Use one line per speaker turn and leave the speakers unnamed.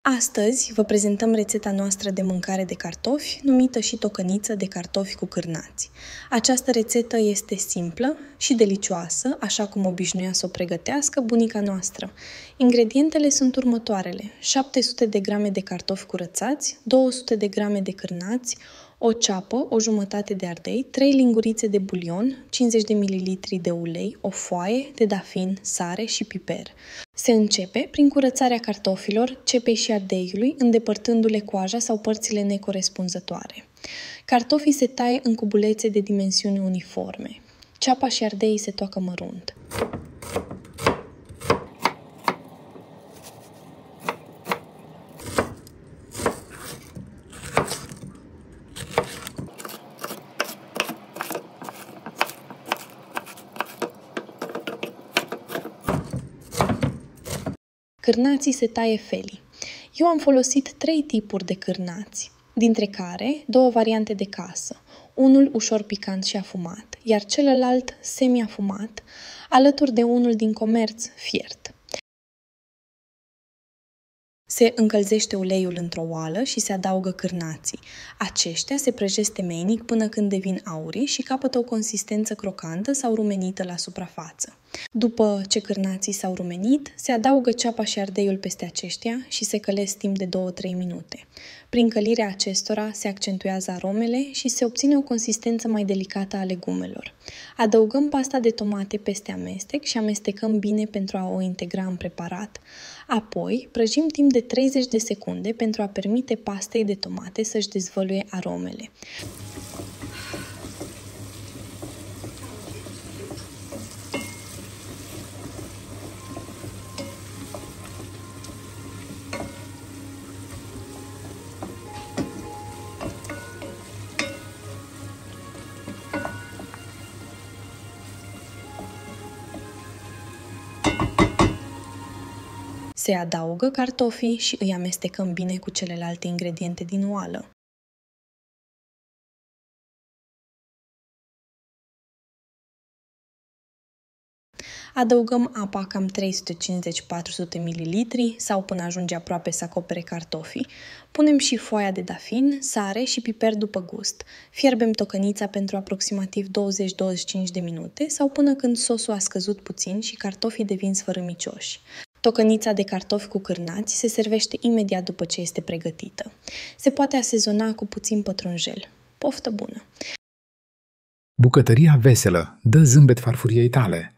Astăzi vă prezentăm rețeta noastră de mâncare de cartofi, numită și tocăniță de cartofi cu cârnați. Această rețetă este simplă și delicioasă, așa cum obișnuia să o pregătească bunica noastră. Ingredientele sunt următoarele: 700 de grame de cartofi curățați, 200 de grame de cârnați, o ceapă, o jumătate de ardei, 3 lingurițe de bulion, 50 de ml de ulei, o foaie de dafin, sare și piper. Se începe prin curățarea cartofilor, cepei și ardeiului, îndepărtându-le coaja sau părțile necorespunzătoare. Cartofii se taie în cubulețe de dimensiuni uniforme. Ceapa și ardeii se toacă mărunt. Cârnații se taie felii. Eu am folosit 3 tipuri de cârnați, dintre care 2 variante de casă, unul ușor picant și afumat, iar celălalt semi-afumat, alături de unul din comerț fiert. Se încălzește uleiul într-o oală și se adaugă cârnații. Aceștia se prăjesc temeinic până când devin aurii și capătă o consistență crocantă sau rumenită la suprafață. După ce cârnații s-au rumenit, se adaugă ceapa și ardeiul peste aceștia și se călesc timp de 2-3 minute. Prin călirea acestora se accentuează aromele și se obține o consistență mai delicată a legumelor. Adăugăm pasta de tomate peste amestec și amestecăm bine pentru a o integra în preparat. Apoi, prăjim timp de 30 de secunde pentru a permite pastei de tomate să-și dezvăluie aromele. Se adaugă cartofii și îi amestecăm bine cu celelalte ingrediente din oală. Adăugăm apa cam 350-400 ml sau până ajunge aproape să acopere cartofii. Punem și foaia de dafin, sare și piper după gust. Fierbem tocănița pentru aproximativ 20-25 de minute sau până când sosul a scăzut puțin și cartofii devin sfărâmicioși. Tocănița de cartofi cu cârnați se servește imediat după ce este pregătită. Se poate asezona cu puțin pătrunjel. Poftă bună!
Bucătăria veselă dă zâmbet farfuriei tale.